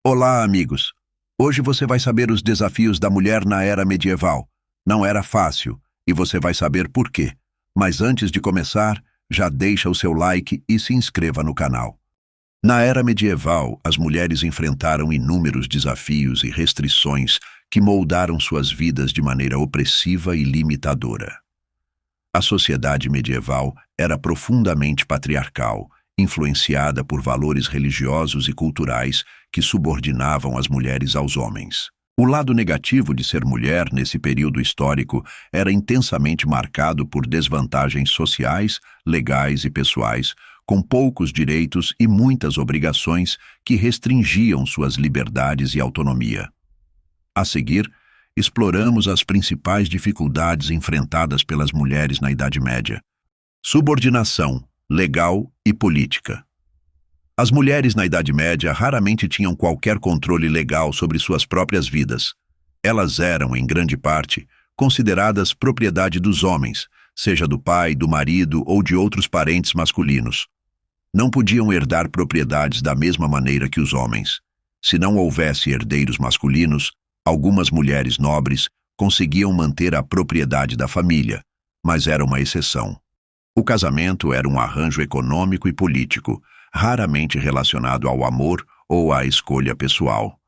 Olá, amigos! Hoje você vai saber os desafios da mulher na era medieval. Não era fácil, e você vai saber por quê. Mas antes de começar, já deixa o seu like e se inscreva no canal. Na era medieval, as mulheres enfrentaram inúmeros desafios e restrições que moldaram suas vidas de maneira opressiva e limitadora. A sociedade medieval era profundamente patriarcal, influenciada por valores religiosos e culturais que subordinavam as mulheres aos homens. O lado negativo de ser mulher nesse período histórico era intensamente marcado por desvantagens sociais, legais e pessoais, com poucos direitos e muitas obrigações que restringiam suas liberdades e autonomia. A seguir, exploramos as principais dificuldades enfrentadas pelas mulheres na Idade Média. Subordinação, legal e política. As mulheres na Idade Média raramente tinham qualquer controle legal sobre suas próprias vidas. Elas eram, em grande parte, consideradas propriedade dos homens, seja do pai, do marido ou de outros parentes masculinos. Não podiam herdar propriedades da mesma maneira que os homens. Se não houvesse herdeiros masculinos, algumas mulheres nobres conseguiam manter a propriedade da família, mas era uma exceção. O casamento era um arranjo econômico e político, raramente relacionado ao amor ou à escolha pessoal.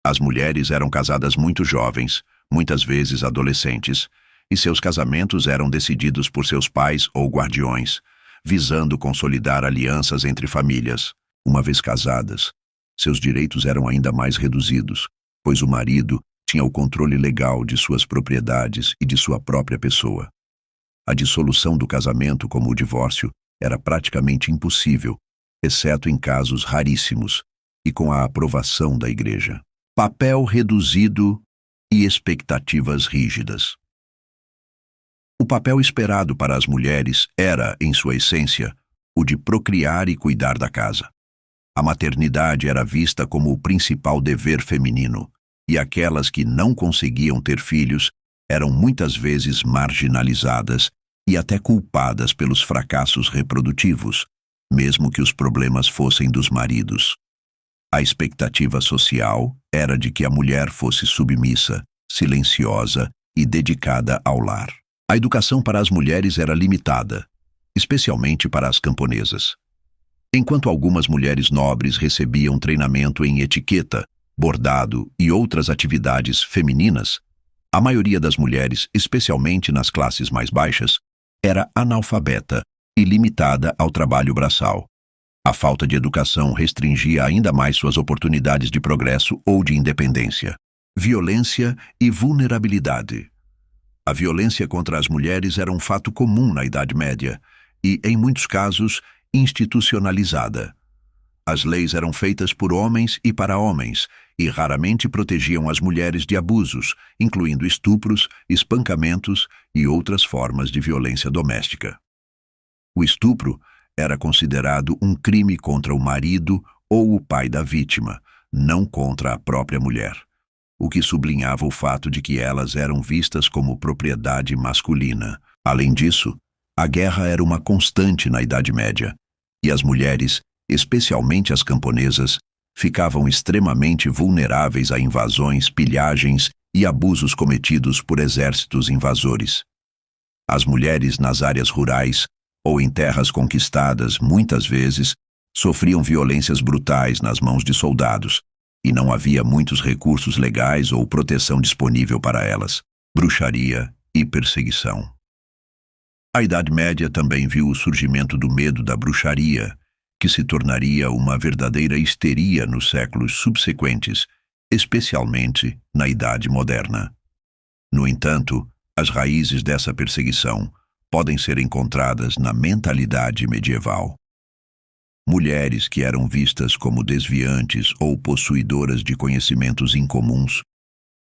As mulheres eram casadas muito jovens, muitas vezes adolescentes, e seus casamentos eram decididos por seus pais ou guardiões, visando consolidar alianças entre famílias. Uma vez casadas, seus direitos eram ainda mais reduzidos, pois o marido tinha o controle legal de suas propriedades e de sua própria pessoa. A dissolução do casamento, como o divórcio, era praticamente impossível, exceto em casos raríssimos e com a aprovação da Igreja. Papel reduzido e expectativas rígidas. O papel esperado para as mulheres era, em sua essência, o de procriar e cuidar da casa. A maternidade era vista como o principal dever feminino, e aquelas que não conseguiam ter filhos eram muitas vezes marginalizadas e até culpadas pelos fracassos reprodutivos, mesmo que os problemas fossem dos maridos. A expectativa social era de que a mulher fosse submissa, silenciosa e dedicada ao lar. A educação para as mulheres era limitada, especialmente para as camponesas. Enquanto algumas mulheres nobres recebiam treinamento em etiqueta, bordado e outras atividades femininas, a maioria das mulheres, especialmente nas classes mais baixas, era analfabeta e limitada ao trabalho braçal. A falta de educação restringia ainda mais suas oportunidades de progresso ou de independência. Violência e vulnerabilidade. A violência contra as mulheres era um fato comum na Idade Média e, em muitos casos, institucionalizada. As leis eram feitas por homens e para homens e raramente protegiam as mulheres de abusos, incluindo estupros, espancamentos e outras formas de violência doméstica. O estupro era considerado um crime contra o marido ou o pai da vítima, não contra a própria mulher, o que sublinhava o fato de que elas eram vistas como propriedade masculina. Além disso, a guerra era uma constante na Idade Média, e as mulheres, especialmente as camponesas, ficavam extremamente vulneráveis a invasões, pilhagens e abusos cometidos por exércitos invasores. As mulheres nas áreas rurais ou em terras conquistadas, muitas vezes, sofriam violências brutais nas mãos de soldados, e não havia muitos recursos legais ou proteção disponível para elas. Bruxaria e perseguição. A Idade Média também viu o surgimento do medo da bruxaria, que se tornaria uma verdadeira histeria nos séculos subsequentes, especialmente na Idade Moderna. No entanto, as raízes dessa perseguição podem ser encontradas na mentalidade medieval. Mulheres que eram vistas como desviantes ou possuidoras de conhecimentos incomuns,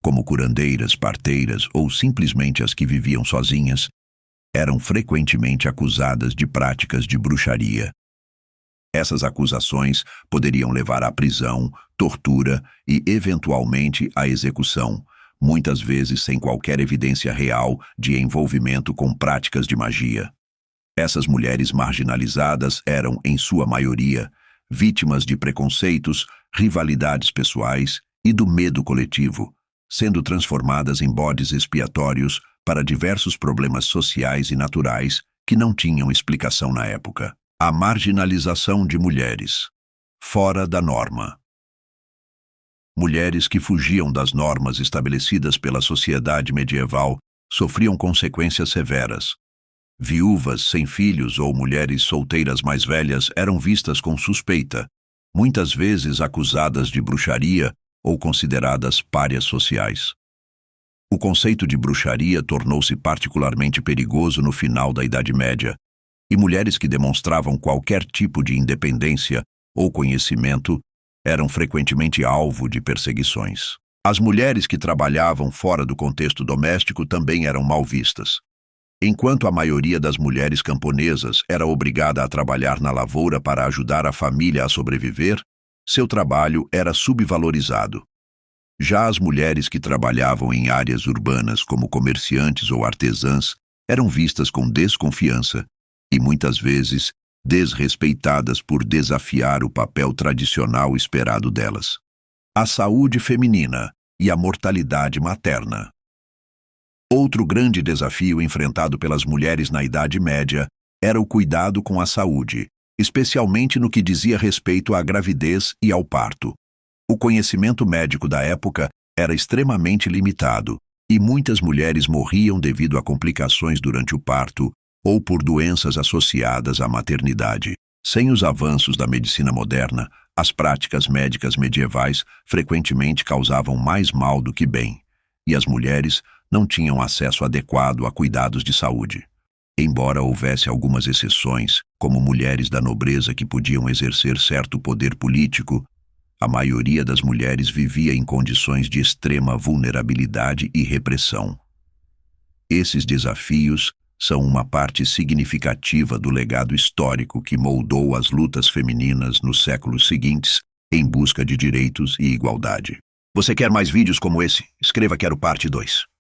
como curandeiras, parteiras ou simplesmente as que viviam sozinhas, eram frequentemente acusadas de práticas de bruxaria. Essas acusações poderiam levar à prisão, tortura e, eventualmente, à execução, muitas vezes sem qualquer evidência real de envolvimento com práticas de magia. Essas mulheres marginalizadas eram, em sua maioria, vítimas de preconceitos, rivalidades pessoais e do medo coletivo, sendo transformadas em bodes expiatórios para diversos problemas sociais e naturais que não tinham explicação na época. A marginalização de mulheres. Fora da norma. Mulheres que fugiam das normas estabelecidas pela sociedade medieval sofriam consequências severas. Viúvas sem filhos ou mulheres solteiras mais velhas eram vistas com suspeita, muitas vezes acusadas de bruxaria ou consideradas párias sociais. O conceito de bruxaria tornou-se particularmente perigoso no final da Idade Média, e mulheres que demonstravam qualquer tipo de independência ou conhecimento eram frequentemente alvo de perseguições. As mulheres que trabalhavam fora do contexto doméstico também eram mal vistas. Enquanto a maioria das mulheres camponesas era obrigada a trabalhar na lavoura para ajudar a família a sobreviver, seu trabalho era subvalorizado. Já as mulheres que trabalhavam em áreas urbanas como comerciantes ou artesãs eram vistas com desconfiança e muitas vezes desrespeitadas por desafiar o papel tradicional esperado delas. A saúde feminina e a mortalidade materna. Outro grande desafio enfrentado pelas mulheres na Idade Média era o cuidado com a saúde, especialmente no que dizia respeito à gravidez e ao parto. O conhecimento médico da época era extremamente limitado, e muitas mulheres morriam devido a complicações durante o parto ou por doenças associadas à maternidade. Sem os avanços da medicina moderna, as práticas médicas medievais frequentemente causavam mais mal do que bem, e as mulheres não tinham acesso adequado a cuidados de saúde. Embora houvesse algumas exceções, como mulheres da nobreza que podiam exercer certo poder político, a maioria das mulheres vivia em condições de extrema vulnerabilidade e repressão. Esses desafios são uma parte significativa do legado histórico que moldou as lutas femininas nos séculos seguintes em busca de direitos e igualdade. Você quer mais vídeos como esse? Escreva Quero Parte 2.